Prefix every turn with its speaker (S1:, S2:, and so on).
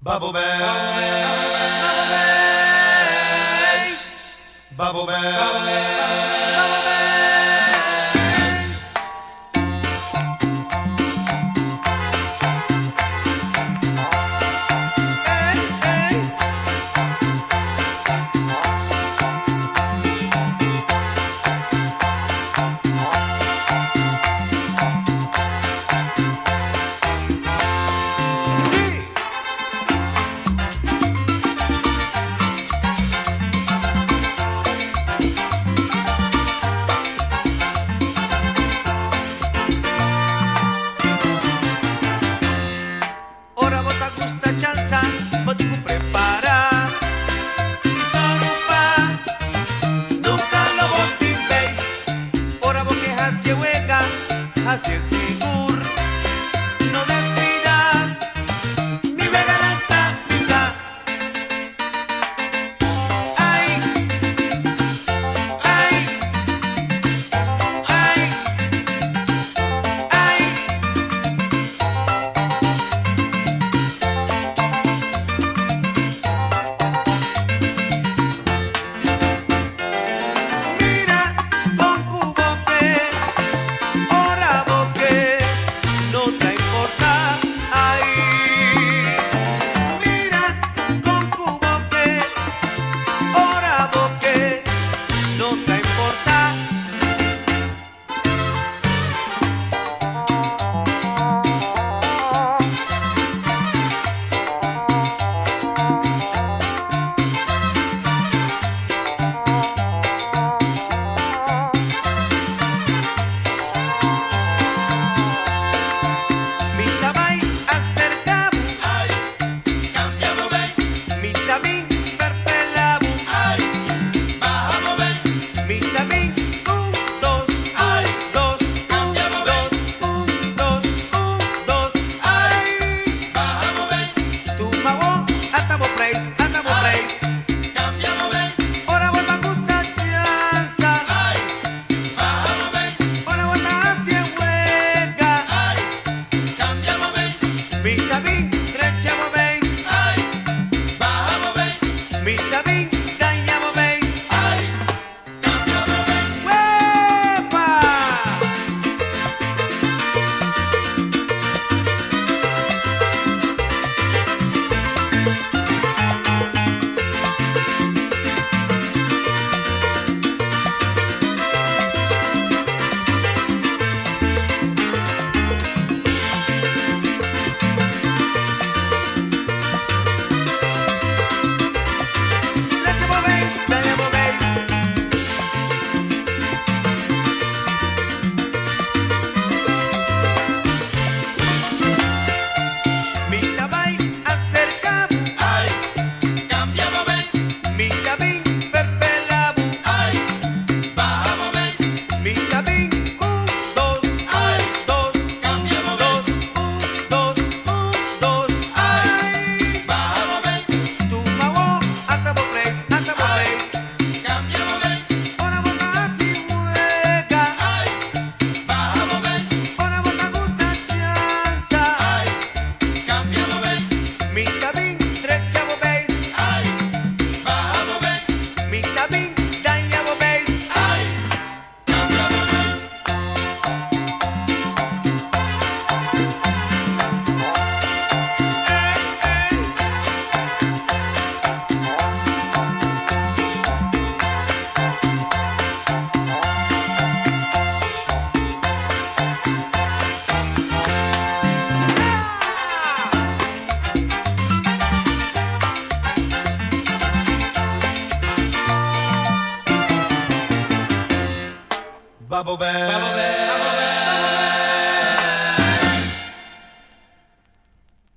S1: Bubble bass, bubble bass.
S2: Ora bota gusta chanza, botico prepara y sorupa, nunca lo botin ves. Ora boque hacia hueca, hacia sigur, no descuida, mi regalanta misa. Ay, ay, ay, ay. Mira, con cuboque, ora boque, no te importa, ay. Mira, con cuboque, ora boque, no te importa. Mita vai acerca,
S1: Ay, cambiamos ves,
S2: mita min perfelabu,
S1: ay, bajamos ves,
S2: mita min dos,
S1: ay,
S2: dos,
S1: cambiamos
S2: dos,
S1: ves,
S2: dos,
S1: ay, bajamos ves,
S2: tu mago, atamo praise,
S1: cambiamos ves,
S2: ora vuelva gusta chanza,
S1: ay, bajamos ves,
S2: ora vuelva hacia hueca,
S1: ay, cambiamos ves,
S2: mita min trechamo veis,
S1: ay, bajamos ves,
S2: mita min dañamo veis,
S1: ay, cambiamos ves.
S2: ¡huepa! Trechamo veis, dañamo veis. Mita vai acerca,
S1: Ay, cambiamos ves,
S2: mita min perfelabu,
S1: ay, bajamos ves,
S2: mita min dos,
S1: ay,
S2: dos,
S1: cambiamos
S2: dos,
S1: ves,
S2: dos,
S1: ay, bajamos ves,
S2: tu mago, atamo praise,
S1: cambiamos ves,
S2: ora bota así hueca,
S1: ay, bajamos ves,
S2: ora bota gusta chanza,
S1: ay, cambiamos ves,
S2: mita min trechamo veis,
S1: ay, bajamos ves,
S2: mita min dañamo veis,
S1: ay, cambiamos ves. Bubble bass, bubble bass,